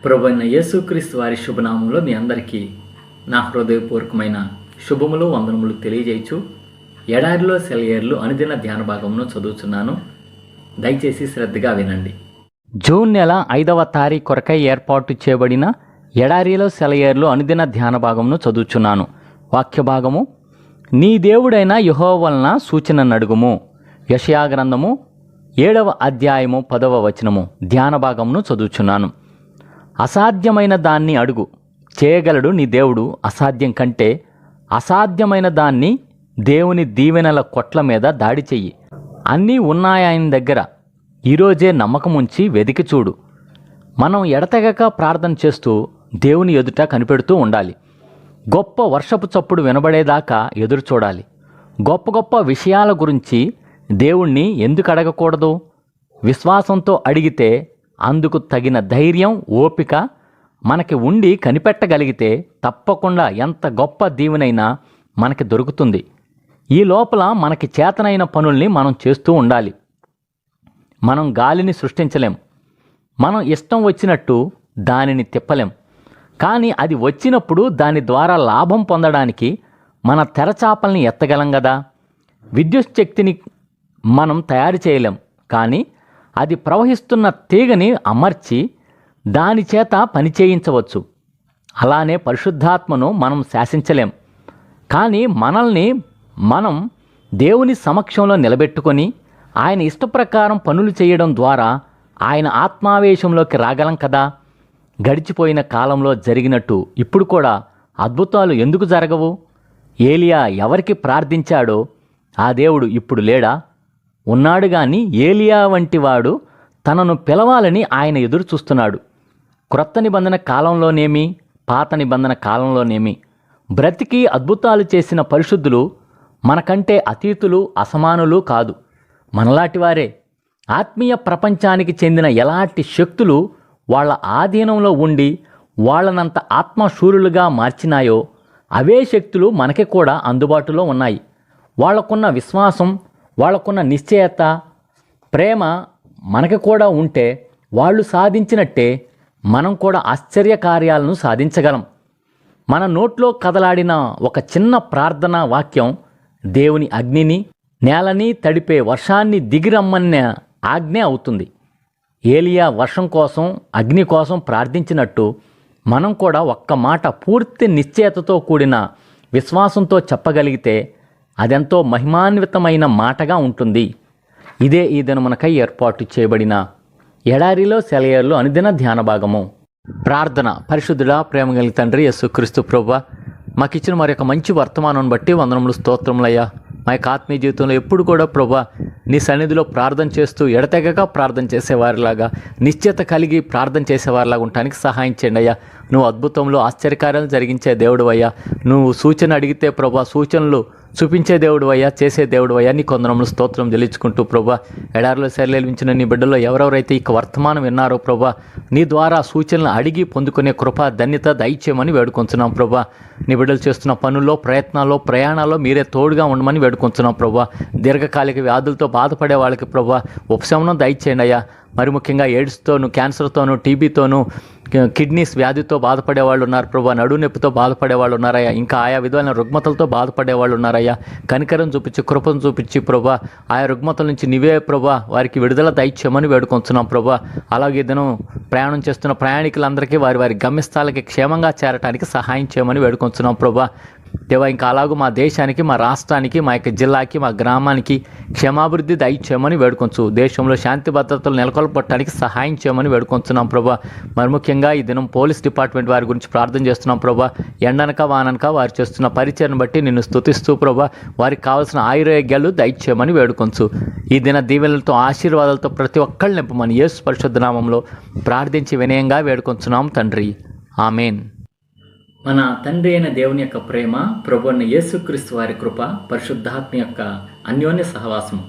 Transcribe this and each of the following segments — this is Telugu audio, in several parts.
ప్రభువైన యేసుక్రీస్తు వారి శుభనామంలో మీ అందరికీ నా హృదయపూర్వకమైన శుభములు వందనములు తెలియజేయచ్చు. ఎడారిలో సెలయేర్లు అనుదిన ధ్యాన భాగమును చదువుతున్నాను. దయచేసి శ్రద్ధగా వినండి. జూన్ నెల 5వ తారీఖు కొరకై ఏర్పాటు చేయబడిన ఎడారిలో సెలయేర్లు అనుదిన ధ్యాన భాగమును చదువుచున్నాను. వాక్య భాగము: నీ దేవుడైన యెహోవా వలన సూచన నడుగుము. యెషయా గ్రంథము 7వ అధ్యాయము 10వ వచనము. ధ్యాన భాగమును చదువుచున్నాను. అసాధ్యమైన దాన్ని అడుగు, చేయగలడు నీ దేవుడు. అసాధ్యం కంటే అసాధ్యమైన దాన్ని దేవుని దీవెనల కొట్ల మీద దాడి చెయ్యి. అన్నీ ఉన్నాయని దగ్గర ఈరోజే నమ్మకం ఉంచి వెదికి చూడు. మనం ఎడతెగక ప్రార్థన చేస్తూ దేవుని ఎదుట కనిపెడుతూ ఉండాలి. గొప్ప వర్షపు చప్పుడు వినబడేదాకా ఎదురు చూడాలి. గొప్ప గొప్ప విషయాల గురించి దేవుణ్ణి ఎందుకు అడగకూడదు? విశ్వాసంతో అడిగితే అందుకు తగిన ధైర్యం, ఓపిక మనకి ఉండి కనిపెట్టగలిగితే తప్పకుండా ఎంత గొప్ప దీవెనైనా మనకి దొరుకుతుంది. ఈ లోపల మనకి చేతనైన పనుల్ని మనం చేస్తూ ఉండాలి. మనం గాలిని సృష్టించలేం, మనం ఇష్టం వచ్చినట్టు దానిని తిప్పలేం. కానీ అది వచ్చినప్పుడు దాని ద్వారా లాభం పొందడానికి మన తెరచాపల్ని ఎత్తగలం కదా. విద్యుత్ శక్తిని మనం తయారు చేయలేం, కానీ అది ప్రవహిస్తున్న తీగని అమర్చి దాని చేత పని చేయించవచ్చు. అలానే పరిశుద్ధాత్మను మనం శాసించలేం, కానీ మనల్ని మనం దేవుని సమక్షంలో నిలబెట్టుకొని ఆయన ఇష్టప్రకారం పనులు చేయడం ద్వారా ఆయన ఆత్మావేశంలోకి రాగలం కదా. గడిచిపోయిన కాలంలో జరిగినట్టు ఇప్పుడు కూడా అద్భుతాలు ఎందుకు జరగవు? ఏలియా ఎవరికి ప్రార్థించాడో ఆ దేవుడు ఇప్పుడు లేడా? ఉన్నాడు, కానీ ఏలియా వంటి వాడు తనను పిలవాలని ఆయన ఎదురు చూస్తున్నాడు. క్రొత్త నిబంధన కాలంలోనేమి, పాత నిబంధన కాలంలోనేమి బ్రతికి అద్భుతాలు చేసిన పరిశుద్ధులు మనకంటే అతీతులు, అసమానులు కాదు, మనలాంటివారే. ఆత్మీయ ప్రపంచానికి చెందిన ఎలాంటి శక్తులు వాళ్ళ ఆధీనంలో ఉండి వాళ్ళనంత ఆత్మశూరులుగా మార్చినాయో అవే శక్తులు మనకి కూడా అందుబాటులో ఉన్నాయి. వాళ్ళకున్న విశ్వాసం, వాళ్ళకున్న నిశ్చయత, ప్రేమ మనకి కూడా ఉంటే వాళ్ళు సాధించినట్టే మనం కూడా ఆశ్చర్య కార్యాలను సాధించగలం. మన నోట్లో కదలాడిన ఒక చిన్న ప్రార్థన వాక్యం దేవుని అగ్నిని, నేలని తడిపే వర్షాన్ని దిగిరమ్మన్న ఆజ్ఞ అవుతుంది. ఏలియా వర్షం కోసం, అగ్ని కోసం ప్రార్థించినట్టు మనం కూడా ఒక్క మాట పూర్తి నిశ్చయతతో కూడిన విశ్వాసంతో చెప్పగలిగితే అదెంతో మహిమాన్వితమైన మాటగా ఉంటుంది. ఇదే ఈ దినమునకై ఏర్పాటు చేయబడిన ఎడారిలో సెలయేర్లు అనుదిన ధ్యాన భాగము. ప్రార్థన. పరిశుద్ధుడా, ప్రేమ కలిగిన తండ్రి యేసుక్రీస్తు ప్రభువా, మాకిచ్చిన మరి యొక్క మంచి వర్తమానం బట్టి వందనములు, స్తోత్రములయ్యా. మా యొక్క ఆత్మీయ జీవితంలో ఎప్పుడు కూడా ప్రభువా నీ సన్నిధిలో ప్రార్థన చేస్తూ ఎడతెగక ప్రార్థన చేసేవారిలాగా, నిశ్చయత కలిగి ప్రార్థన చేసేవారిలాగా ఉండటానికి సహాయం చేయండి అయ్యా. నువ్వు అద్భుతంలో ఆశ్చర్యకార్యాలు జరిగించే దేవుడు అయ్యా. నువ్వు సూచన అడిగితే ప్రభువా సూచనలు చూపించే దేవుడు అయ్యా, చేసే దేవుడు అయ్యా. నీ కొందరములు స్తోత్రం చెల్లించుకుంటూ ప్రభువా, ఎడారిలో సెలయేర్లు నీ బిడ్డల్లో ఎవరెవరైతే ఈ వర్తమానం విన్నారో ప్రభువా, నీ ద్వారా సూచనలు అడిగి పొందుకునే కృప, ధన్యత దయచేయమని వేడుకొంచున్నాం ప్రభువా. నీ బిడ్డలు చేస్తున్న పనుల్లో, ప్రయత్నాల్లో, ప్రయాణాల్లో మీరే తోడుగా ఉండమని వేడుకొంచున్నాం ప్రభువా. దీర్ఘకాలిక వ్యాధులతో బాధపడే వాళ్ళకి ప్రభువా ఉపశమనం దయచేయండి అయ్యా. మరి ముఖ్యంగా ఎయిడ్స్తోనూ, క్యాన్సర్తోనూ, టీబీతోనూ, కిడ్నీస్ వ్యాధితో బాధపడే వాళ్ళు ఉన్నారు ప్రభా. నడువు నొప్పితో బాధపడే వాళ్ళు ఉన్నారయ్యా. ఇంకా ఆయా విధమైన రుగ్మతలతో బాధపడే వాళ్ళు ఉన్నారయ్యా. కనికరం చూపించి, కృపను చూపించి ప్రభా, ఆయా రుగ్మతల నుంచి నీవే ప్రభా వారికి విడుదల దయచేయమని వేడుకొంచున్నాం ప్రభా. అలాగే దినం ప్రయాణం చేస్తున్న ప్రయాణికులందరికీ వారి వారి గమ్యస్థాలకి క్షేమంగా చేరటానికి సహాయం చేయమని వేడుకొంచున్నాం ప్రభా. దేవా, ఇంకా అలాగూ మా దేశానికి, మా రాష్ట్రానికి, మా యొక్క జిల్లాకి, మా గ్రామానికి క్షేమాభివృద్ధి దయచేయమని వేడుకొంచు. దేశంలో శాంతి భద్రతలు నెలకొల్పడానికి సహాయం చేయమని వేడుకొంచున్నాం ప్రభా. మరి ముఖ్యంగా ఈ దినం పోలీస్ డిపార్ట్మెంట్ వారి గురించి ప్రార్థన చేస్తున్నాం ప్రభా. ఎండనక వాననక వారు చేస్తున్న పరిచయను బట్టి నిన్ను స్తుతిస్తూ ప్రభా వారికి కావాల్సిన ఆయుర్వేగ్యాలు దయచేయమని వేడుకొంచు. ఈ దిన దీవెనలతో, ఆశీర్వాదాలతో ప్రతి ఒక్కళ్ళు నింపమని యేసు పరిశుద్ధ నామంలో ప్రార్థించి వినయంగా వేడుకొంచున్నాం తండ్రి. ఆమెన్. మన తండ్రి అయిన దేవుని యొక్క ప్రేమ, ప్రభువైన యేసుక్రీస్తు వారి కృప, పరిశుద్ధాత్మ యొక్క అన్యోన్య సహవాసం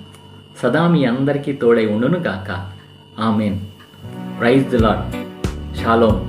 సదా మీ అందరికీ తోడై ఉండును గాక. Amen. Praise the lord. Shalom.